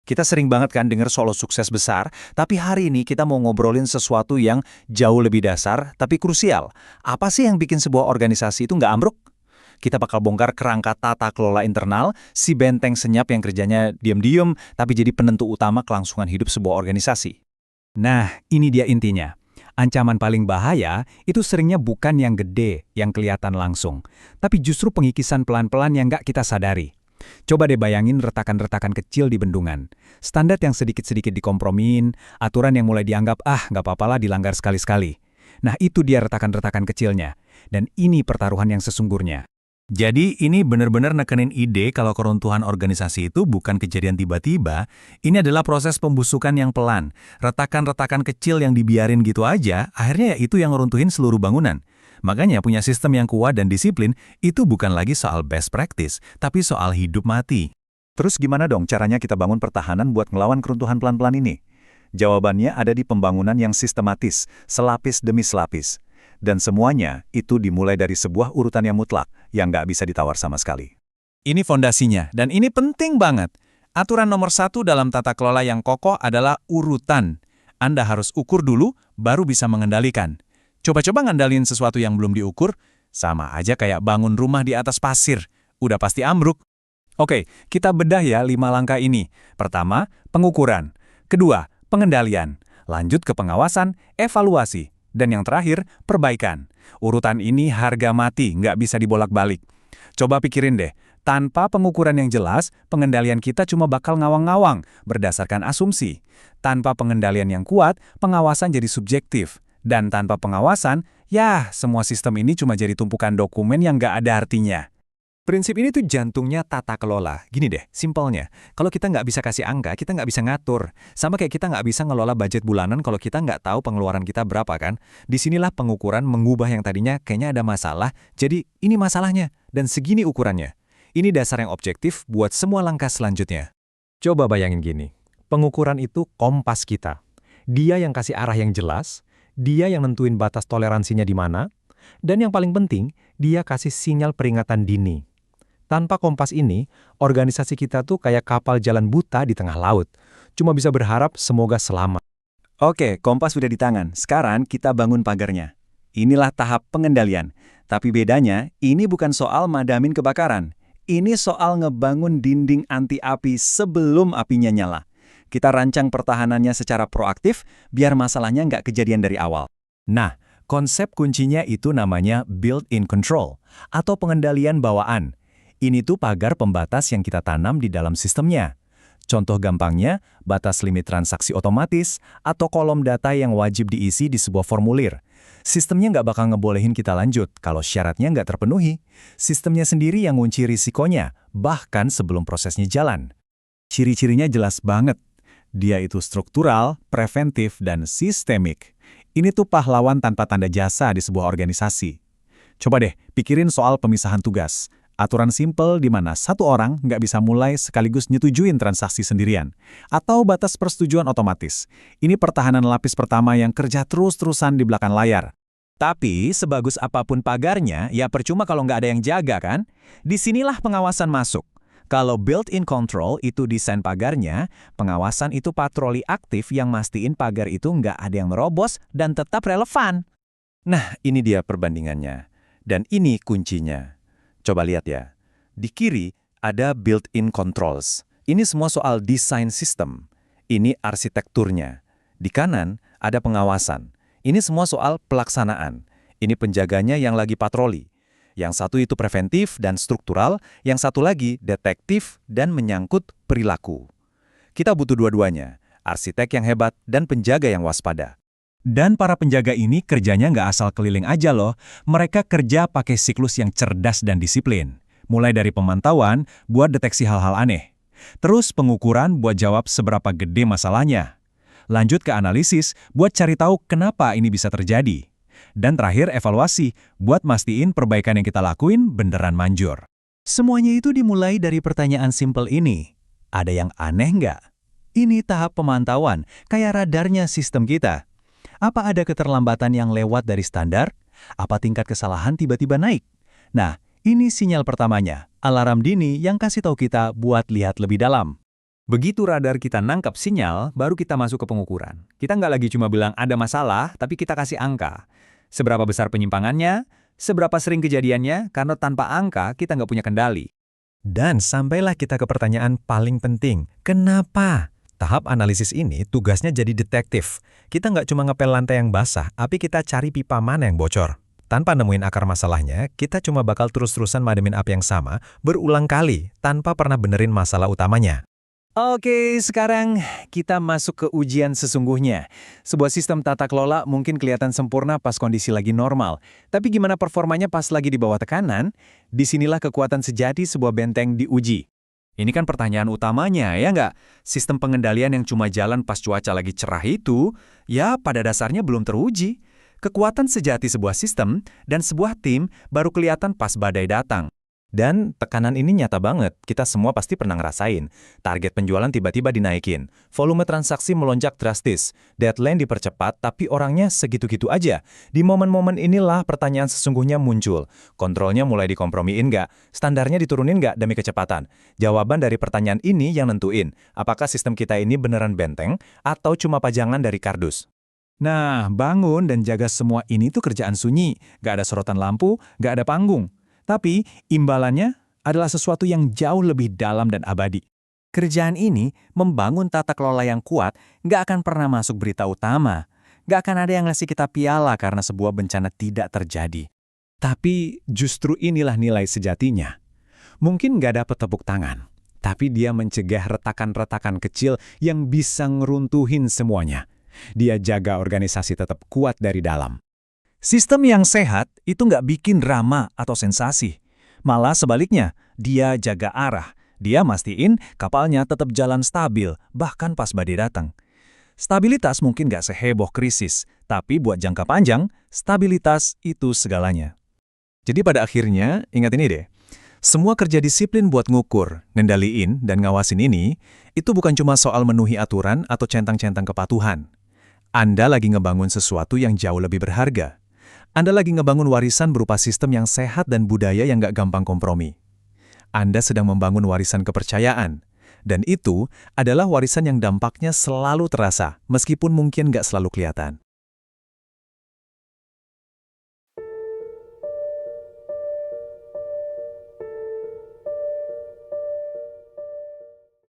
Kita sering banget kan denger solo sukses besar, tapi hari ini kita mau ngobrolin sesuatu yang jauh lebih dasar, tapi krusial. Apa sih yang bikin sebuah organisasi itu nggak ambruk? Kita bakal bongkar kerangka tata kelola internal, si benteng senyap yang kerjanya diam-diam, tapi jadi penentu utama kelangsungan hidup sebuah organisasi. Nah, ini dia intinya. Ancaman paling bahaya itu seringnya bukan yang gede, yang kelihatan langsung, tapi justru pengikisan pelan-pelan yang nggak kita sadari. Coba deh bayangin retakan-retakan kecil di bendungan. Standar yang sedikit-sedikit dikompromiin, aturan yang mulai dianggap, nggak apa-apalah dilanggar sekali-sekali. Nah, itu dia retakan-retakan kecilnya. Dan ini pertaruhan yang sesungguhnya. Jadi ini benar-benar nekenin ide kalau keruntuhan organisasi itu bukan kejadian tiba-tiba, ini adalah proses pembusukan yang pelan. Retakan-retakan kecil yang dibiarin gitu aja, akhirnya ya itu yang ngeruntuhin seluruh bangunan. Makanya punya sistem yang kuat dan disiplin itu bukan lagi soal best practice, tapi soal hidup mati. Terus gimana dong caranya kita bangun pertahanan buat ngelawan keruntuhan pelan-pelan ini? Jawabannya ada di pembangunan yang sistematis, selapis demi selapis. Dan semuanya itu dimulai dari sebuah urutan yang mutlak, yang nggak bisa ditawar sama sekali. Ini fondasinya, dan ini penting banget. Aturan nomor 1 dalam tata kelola yang kokoh adalah urutan. Anda harus ukur dulu, baru bisa mengendalikan. Coba-coba ngandalin sesuatu yang belum diukur, sama aja kayak bangun rumah di atas pasir. Udah pasti ambruk. Oke, kita bedah ya 5 langkah ini. Pertama, pengukuran. Kedua, pengendalian. Lanjut ke pengawasan, evaluasi. Dan yang terakhir, perbaikan. Urutan ini harga mati, nggak bisa dibolak-balik. Coba pikirin deh, tanpa pengukuran yang jelas, pengendalian kita cuma bakal ngawang-ngawang, berdasarkan asumsi. Tanpa pengendalian yang kuat, pengawasan jadi subjektif. Dan tanpa pengawasan, ya semua sistem ini cuma jadi tumpukan dokumen yang nggak ada artinya. Prinsip ini tuh jantungnya tata kelola. Gini deh, simpelnya. Kalau kita nggak bisa kasih angka, kita nggak bisa ngatur. Sama kayak kita nggak bisa ngelola budget bulanan kalau kita nggak tahu pengeluaran kita berapa kan. Disinilah pengukuran mengubah yang tadinya kayaknya ada masalah, jadi ini masalahnya, dan segini ukurannya. Ini dasar yang objektif buat semua langkah selanjutnya. Coba bayangin gini, pengukuran itu kompas kita. Dia yang kasih arah yang jelas, dia yang nentuin batas toleransinya di mana, dan yang paling penting, dia kasih sinyal peringatan dini. Tanpa kompas ini, organisasi kita tuh kayak kapal jalan buta di tengah laut. Cuma bisa berharap semoga selamat. Oke, kompas sudah di tangan. Sekarang kita bangun pagarnya. Inilah tahap pengendalian. Tapi bedanya, ini bukan soal madamin kebakaran. Ini soal ngebangun dinding anti api sebelum apinya nyala. Kita rancang pertahanannya secara proaktif, biar masalahnya nggak kejadian dari awal. Nah, konsep kuncinya itu namanya built-in control, atau pengendalian bawaan. Ini tuh pagar pembatas yang kita tanam di dalam sistemnya. Contoh gampangnya, batas limit transaksi otomatis atau kolom data yang wajib diisi di sebuah formulir. Sistemnya nggak bakal ngebolehin kita lanjut kalau syaratnya nggak terpenuhi. Sistemnya sendiri yang ngunci risikonya, bahkan sebelum prosesnya jalan. Ciri-cirinya jelas banget. Dia itu struktural, preventif, dan sistemik. Ini tuh pahlawan tanpa tanda jasa di sebuah organisasi. Coba deh, pikirin soal pemisahan tugas. Aturan simpel di mana satu orang nggak bisa mulai sekaligus nyetujuin transaksi sendirian. Atau batas persetujuan otomatis. Ini pertahanan lapis pertama yang kerja terus-terusan di belakang layar. Tapi sebagus apapun pagarnya, ya percuma kalau nggak ada yang jaga kan? Disinilah pengawasan masuk. Kalau built-in control itu desain pagarnya, pengawasan itu patroli aktif yang mastiin pagar itu nggak ada yang merobos dan tetap relevan. Nah, ini dia perbandingannya. Dan ini kuncinya. Coba lihat ya, di kiri ada built-in controls. Ini semua soal desain sistem. Ini arsitekturnya. Di kanan ada pengawasan. Ini semua soal pelaksanaan. Ini penjaganya yang lagi patroli. Yang satu itu preventif dan struktural, yang satu lagi detektif dan menyangkut perilaku. Kita butuh dua-duanya, arsitek yang hebat dan penjaga yang waspada. Dan para penjaga ini kerjanya nggak asal keliling aja loh, mereka kerja pakai siklus yang cerdas dan disiplin. Mulai dari pemantauan buat deteksi hal-hal aneh. Terus pengukuran buat jawab seberapa gede masalahnya. Lanjut ke analisis buat cari tahu kenapa ini bisa terjadi. Dan terakhir evaluasi buat mastiin perbaikan yang kita lakuin beneran manjur. Semuanya itu dimulai dari pertanyaan simpel ini. Ada yang aneh nggak? Ini tahap pemantauan, kayak radarnya sistem kita. Apa ada keterlambatan yang lewat dari standar? Apa tingkat kesalahan tiba-tiba naik? Nah, ini sinyal pertamanya, alarm dini yang kasih tahu kita buat lihat lebih dalam. Begitu radar kita nangkap sinyal, baru kita masuk ke pengukuran. Kita nggak lagi cuma bilang ada masalah, tapi kita kasih angka. Seberapa besar penyimpangannya, seberapa sering kejadiannya, karena tanpa angka kita nggak punya kendali. Dan sampailah kita ke pertanyaan paling penting, kenapa? Tahap analisis ini tugasnya jadi detektif. Kita nggak cuma ngepel lantai yang basah, tapi kita cari pipa mana yang bocor. Tanpa nemuin akar masalahnya, kita cuma bakal terus-terusan mademin api yang sama, berulang kali, tanpa pernah benerin masalah utamanya. Oke, sekarang kita masuk ke ujian sesungguhnya. Sebuah sistem tata kelola mungkin kelihatan sempurna pas kondisi lagi normal. Tapi gimana performanya pas lagi di bawah tekanan? Disinilah kekuatan sejati sebuah benteng diuji. Ini kan pertanyaan utamanya, ya nggak? Sistem pengendalian yang cuma jalan pas cuaca lagi cerah itu, ya pada dasarnya belum teruji. Kekuatan sejati sebuah sistem dan sebuah tim baru kelihatan pas badai datang. Dan tekanan ini nyata banget, kita semua pasti pernah ngerasain. Target penjualan tiba-tiba dinaikin, volume transaksi melonjak drastis, deadline dipercepat tapi orangnya segitu-gitu aja. Di momen-momen inilah pertanyaan sesungguhnya muncul. Kontrolnya mulai dikompromiin nggak? Standarnya diturunin nggak demi kecepatan? Jawaban dari pertanyaan ini yang nentuin, apakah sistem kita ini beneran benteng atau cuma pajangan dari kardus? Nah, bangun dan jaga semua ini tuh kerjaan sunyi. Nggak ada sorotan lampu, nggak ada panggung. Tapi imbalannya adalah sesuatu yang jauh lebih dalam dan abadi. Kerjaan ini membangun tata kelola yang kuat nggak akan pernah masuk berita utama. Nggak akan ada yang ngasih kita piala karena sebuah bencana tidak terjadi. Tapi justru inilah nilai sejatinya. Mungkin nggak dapat tepuk tangan, tapi dia mencegah retakan-retakan kecil yang bisa ngeruntuhin semuanya. Dia jaga organisasi tetap kuat dari dalam. Sistem yang sehat itu nggak bikin drama atau sensasi. Malah sebaliknya, dia jaga arah. Dia mastiin kapalnya tetap jalan stabil, bahkan pas badai datang. Stabilitas mungkin nggak seheboh krisis, tapi buat jangka panjang, stabilitas itu segalanya. Jadi pada akhirnya, ingat ini deh. Semua kerja disiplin buat ngukur, ngendaliin, dan ngawasin ini, itu bukan cuma soal memenuhi aturan atau centang-centang kepatuhan. Anda lagi ngebangun sesuatu yang jauh lebih berharga. Anda lagi ngebangun warisan berupa sistem yang sehat dan budaya yang nggak gampang kompromi. Anda sedang membangun warisan kepercayaan. Dan itu adalah warisan yang dampaknya selalu terasa, meskipun mungkin nggak selalu kelihatan.